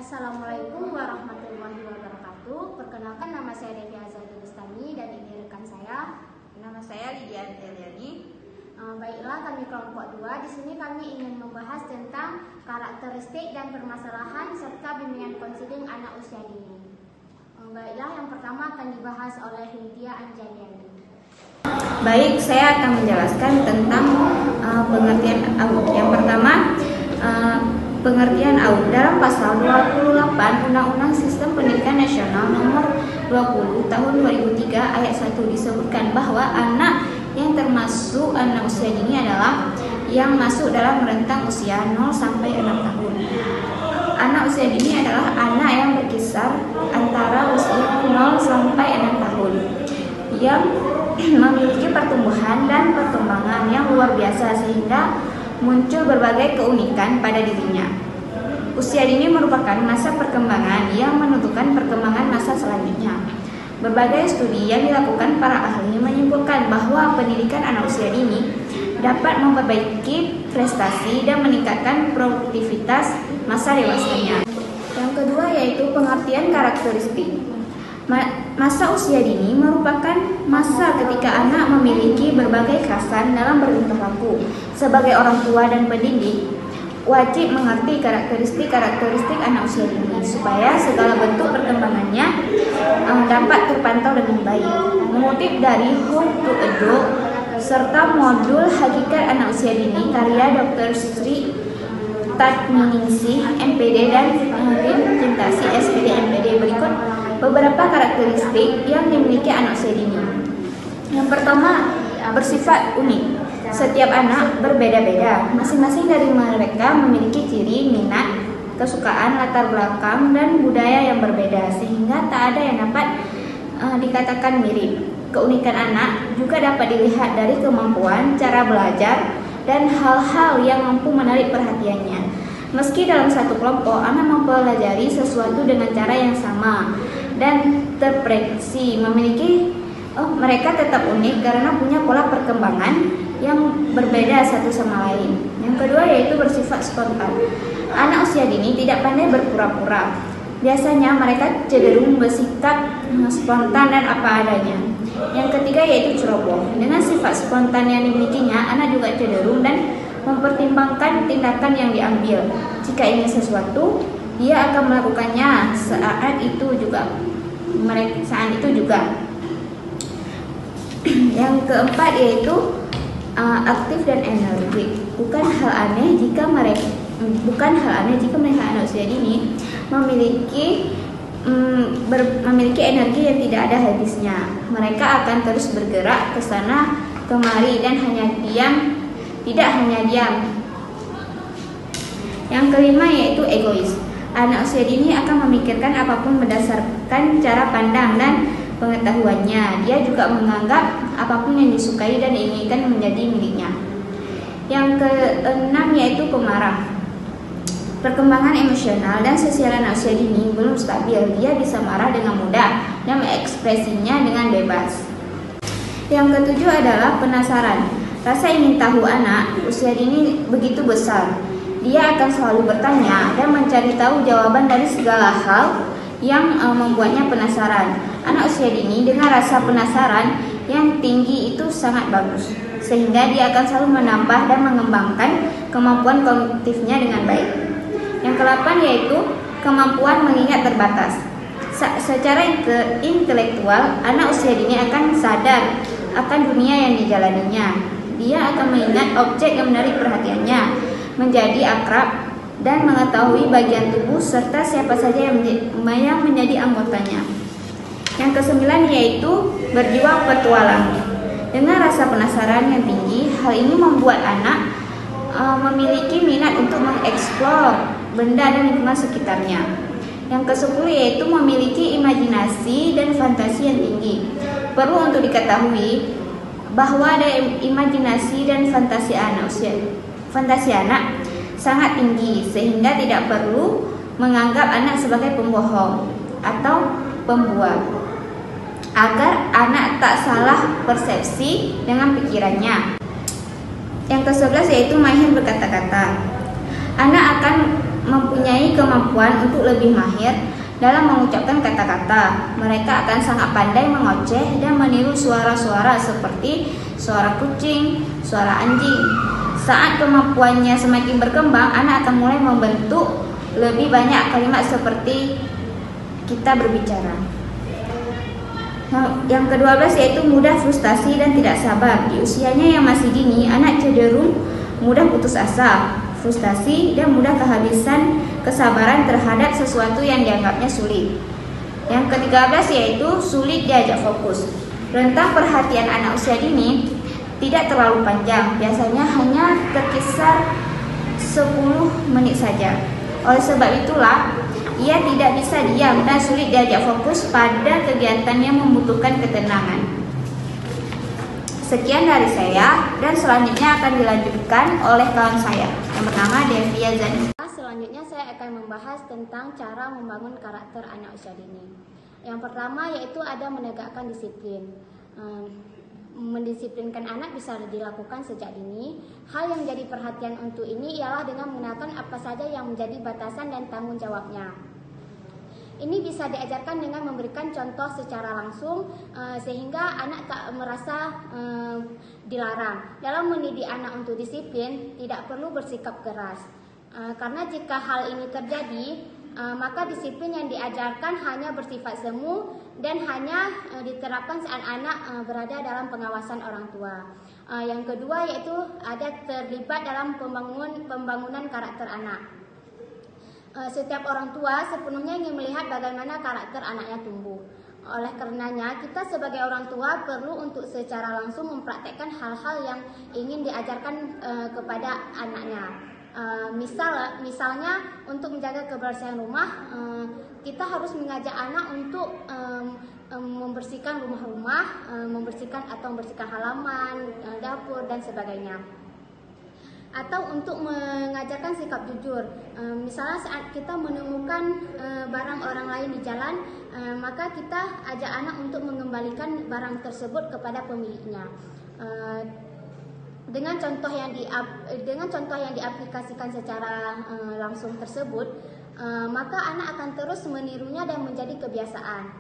Assalamualaikum warahmatullahi wabarakatuh. Perkenalkan, nama saya Devi Azadi Bustami dan ini rekan saya. Nama saya Lydia Anteliani. Baiklah, kami kelompok 2. Di sini kami ingin membahas tentang karakteristik dan permasalahan serta bimbingan konseling anak usia dini. Baiklah, yang pertama akan dibahas oleh Lydia Anteliani. Baik, saya akan menjelaskan tentang pengertian AUD. Yang pertama, pengertian AUD dalam pasal 28 Undang-Undang Sistem Pendidikan Nasional nomor 20 tahun 2003 ayat 1 disebutkan bahwa anak yang termasuk anak usia dini adalah yang masuk dalam rentang usia 0 sampai 6 tahun. Anak usia dini adalah anak yang berkisar antara usia 0 sampai 6 tahun yang memiliki pertumbuhan dan perkembangan yang luar biasa sehingga muncul berbagai keunikan pada dirinya. Usia dini merupakan masa perkembangan yang menentukan perkembangan masa selanjutnya. Berbagai studi yang dilakukan para ahli menyimpulkan bahwa pendidikan anak usia dini dapat memperbaiki prestasi dan meningkatkan produktivitas masa dewasanya. Yang kedua yaitu pengertian karakteristik. Masa usia dini merupakan masa ketika anak memiliki berbagai khasan dalam bertingkah laku. Sebagai orang tua dan pendidik, wajib mengerti karakteristik anak usia dini supaya segala bentuk perkembangannya dapat terpantau dengan baik. Mengutip dari Home to Adult serta modul Hakikat Anak Usia Dini karya Dr. Sri Tatminingsih, MPD dan Rin Cintasi, SPD, MPD. Berikut beberapa karakteristik yang dimiliki anak usia dini. Yang pertama, bersifat unik. Setiap anak berbeda-beda. Masing-masing dari mereka memiliki ciri, minat, kesukaan, latar belakang, dan budaya yang berbeda, sehingga tak ada yang dapat dikatakan mirip. Keunikan anak juga dapat dilihat dari kemampuan, cara belajar, dan hal-hal yang mampu menarik perhatiannya. Meski dalam satu kelompok, anak mempelajari sesuatu dengan cara yang sama dan terprediksi, mereka tetap unik karena punya pola perkembangan yang berbeda satu sama lain. Yang kedua yaitu bersifat spontan. Anak usia dini tidak pandai berpura-pura. Biasanya mereka cenderung bersikap spontan dan apa adanya. Yang ketiga yaitu ceroboh. Dengan sifat spontan yang dimilikinya, anak juga cenderung dan mempertimbangkan tindakan yang diambil. Jika ingin sesuatu, dia akan melakukannya saat itu juga. Yang keempat yaitu aktif dan energik. Bukan hal aneh jika mereka anak usia dini memiliki energi yang tidak ada habisnya. Mereka akan terus bergerak ke sana kemari dan tidak hanya diam. Yang kelima yaitu egois. Anak usia dini akan memikirkan apapun berdasarkan cara pandang dan pengetahuannya. Dia juga menganggap apapun yang disukai dan diinginkan menjadi miliknya. Yang keenam yaitu pemarah. Perkembangan emosional dan sosial anak usia dini belum stabil. Dia bisa marah dengan mudah dan mengekspresinya dengan bebas. Yang ketujuh adalah penasaran. Rasa ingin tahu anak usia dini begitu besar. Dia akan selalu bertanya dan mencari tahu jawaban dari segala hal yang membuatnya penasaran. Anak usia dini dengan rasa penasaran yang tinggi itu sangat bagus, sehingga dia akan selalu menambah dan mengembangkan kemampuan kognitifnya dengan baik. Yang ke-8 yaitu kemampuan mengingat terbatas. Secara intelektual, anak usia dini akan sadar akan dunia yang dijalaninya. Dia akan mengingat objek yang menarik perhatiannya, menjadi akrab dan mengetahui bagian tubuh serta siapa saja yang menjadi anggotanya. Yang ke-9 yaitu berjuang petualang. Dengan rasa penasaran yang tinggi, hal ini membuat anak memiliki minat untuk mengeksplor benda dan lingkungan sekitarnya. Yang ke-10 yaitu memiliki imajinasi dan fantasi yang tinggi. Perlu untuk diketahui bahwa ada imajinasi dan fantasi anak sangat tinggi, sehingga tidak perlu menganggap anak sebagai pembohong atau pembual, agar anak tak salah persepsi dengan pikirannya. Yang ke-11 yaitu mahir berkata-kata. Anak akan mempunyai kemampuan untuk lebih mahir dalam mengucapkan kata-kata. Mereka akan sangat pandai mengoceh dan meniru suara-suara seperti suara kucing, suara anjing. Saat kemampuannya semakin berkembang, anak akan mulai membentuk lebih banyak kalimat seperti kita berbicara. Yang ke-12 yaitu mudah frustasi dan tidak sabar. Di usianya yang masih dini, anak cenderung mudah putus asa, frustasi, dan mudah kehabisan kesabaran terhadap sesuatu yang dianggapnya sulit. Yang ke-13 yaitu sulit diajak fokus. Rentang perhatian anak usia dini tidak terlalu panjang, biasanya hanya terkisar 10 menit saja. Oleh sebab itulah, ia tidak bisa diam dan sulit diajak fokus pada kegiatan yang membutuhkan ketenangan. Sekian dari saya, dan selanjutnya akan dilanjutkan oleh kawan saya. Yang pertama, Devia Zani. Selanjutnya saya akan membahas tentang cara membangun karakter anak usia dini. Yang pertama yaitu ada menegakkan disiplin. Mendisiplinkan anak bisa dilakukan sejak dini. Hal yang jadi perhatian untuk ini ialah dengan mengenalkan apa saja yang menjadi batasan dan tanggung jawabnya. Ini bisa diajarkan dengan memberikan contoh secara langsung sehingga anak tak merasa dilarang. Dalam mendidik anak untuk disiplin, tidak perlu bersikap keras. Karena jika hal ini terjadi, maka disiplin yang diajarkan hanya bersifat semu dan hanya diterapkan saat anak berada dalam pengawasan orang tua. Yang kedua yaitu ada terlibat dalam pembangunan karakter anak. Setiap orang tua sepenuhnya ingin melihat bagaimana karakter anaknya tumbuh. Oleh karenanya, kita sebagai orang tua perlu untuk secara langsung mempraktekkan hal-hal yang ingin diajarkan kepada anaknya. Misalnya untuk menjaga kebersihan rumah, kita harus mengajak anak untuk membersihkan rumah-rumah, membersihkan halaman, dapur dan sebagainya. Atau untuk mengajarkan sikap jujur. Misalnya saat kita menemukan barang orang lain di jalan, maka kita ajak anak untuk mengembalikan barang tersebut kepada pemiliknya. Dengan contoh yang diaplikasikan secara langsung tersebut, maka anak akan terus menirunya dan menjadi kebiasaan.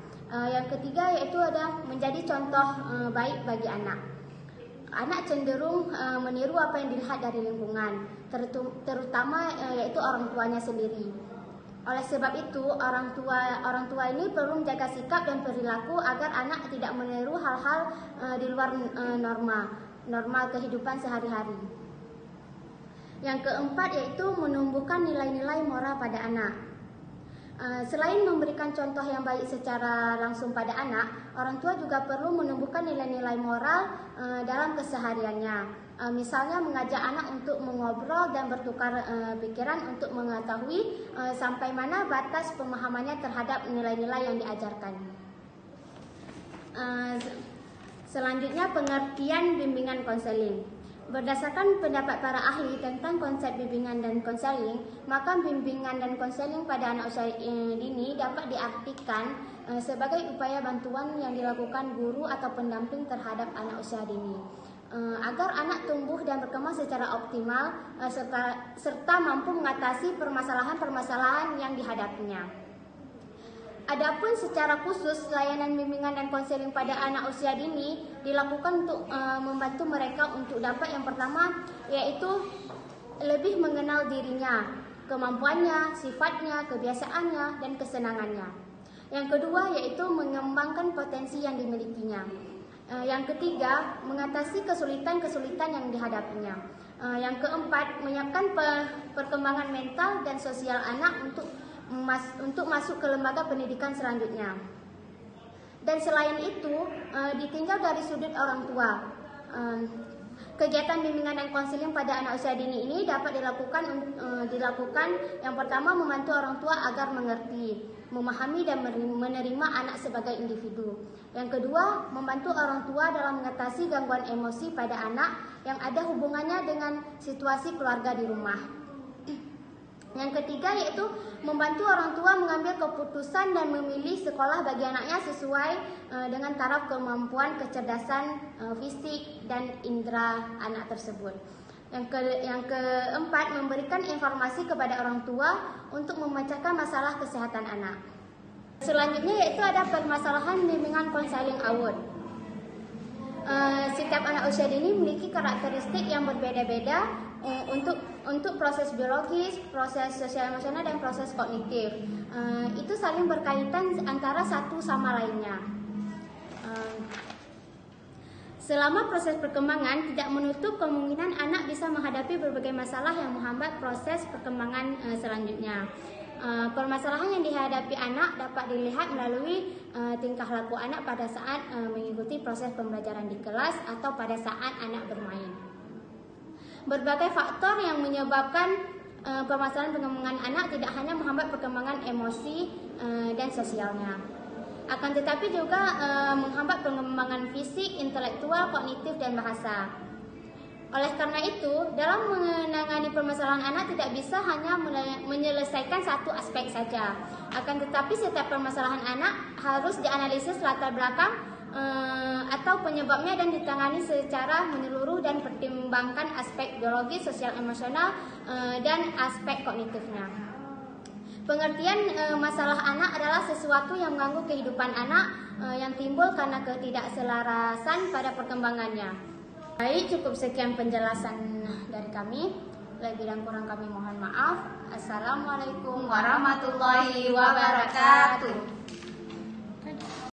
Yang ketiga yaitu ada menjadi contoh baik bagi anak. Anak cenderung meniru apa yang dilihat dari lingkungan, terutama yaitu orang tuanya sendiri. Oleh sebab itu, orang tua ini perlu menjaga sikap dan perilaku agar anak tidak meniru hal-hal di luar norma kehidupan sehari-hari. Yang keempat yaitu menumbuhkan nilai-nilai moral pada anak. Selain memberikan contoh yang baik secara langsung pada anak, orang tua juga perlu menumbuhkan nilai-nilai moral dalam kesehariannya. Misalnya mengajak anak untuk mengobrol dan bertukar pikiran untuk mengetahui sampai mana batas pemahamannya terhadap nilai-nilai yang diajarkan. Selanjutnya, pengertian bimbingan konseling. Berdasarkan pendapat para ahli tentang konsep bimbingan dan konseling, maka bimbingan dan konseling pada anak usia dini dapat diartikan sebagai upaya bantuan yang dilakukan guru atau pendamping terhadap anak usia dini agar anak tumbuh dan berkembang secara optimal serta mampu mengatasi permasalahan-permasalahan yang dihadapinya. Adapun secara khusus, layanan bimbingan dan konseling pada anak usia dini dilakukan untuk membantu mereka untuk dapat yang pertama yaitu lebih mengenal dirinya, kemampuannya, sifatnya, kebiasaannya, dan kesenangannya. Yang kedua yaitu mengembangkan potensi yang dimilikinya. Yang ketiga, mengatasi kesulitan-kesulitan yang dihadapinya. Yang keempat, menyiapkan perkembangan mental dan sosial anak untuk masuk ke lembaga pendidikan selanjutnya. Dan selain itu, ditinjau dari sudut orang tua. Kegiatan bimbingan dan konseling pada anak usia dini ini dapat dilakukan yang pertama membantu orang tua agar mengerti, memahami dan menerima anak sebagai individu. Yang kedua, membantu orang tua dalam mengatasi gangguan emosi pada anak yang ada hubungannya dengan situasi keluarga di rumah. Yang ketiga yaitu membantu orang tua mengambil keputusan dan memilih sekolah bagi anaknya sesuai dengan taraf kemampuan kecerdasan fisik dan indera anak tersebut. Yang keempat, memberikan informasi kepada orang tua untuk memecahkan masalah kesehatan anak. Selanjutnya yaitu ada permasalahan bimbingan konseling AUD. Setiap anak usia dini memiliki karakteristik yang berbeda-beda untuk proses biologis, proses sosial emosional, dan proses kognitif. Itu saling berkaitan antara satu sama lainnya. Selama proses perkembangan, tidak menutup kemungkinan anak bisa menghadapi berbagai masalah yang menghambat proses perkembangan selanjutnya. Permasalahan yang dihadapi anak dapat dilihat melalui tingkah laku anak pada saat mengikuti proses pembelajaran di kelas atau pada saat anak bermain. Berbagai faktor yang menyebabkan permasalahan perkembangan anak tidak hanya menghambat perkembangan emosi dan sosialnya, akan tetapi juga menghambat pengembangan fisik, intelektual, kognitif, dan bahasa. Oleh karena itu, dalam menangani permasalahan anak tidak bisa hanya menyelesaikan satu aspek saja. Akan tetapi setiap permasalahan anak harus dianalisis latar belakang atau penyebabnya dan ditangani secara menyeluruh dan pertimbangkan aspek biologis, sosial, emosional, dan aspek kognitifnya. Pengertian masalah anak adalah sesuatu yang mengganggu kehidupan anak yang timbul karena ketidakselarasan pada perkembangannya. Baik, cukup sekian penjelasan dari kami. Lebih dan kurang kami mohon maaf. Assalamualaikum warahmatullahi wabarakatuh.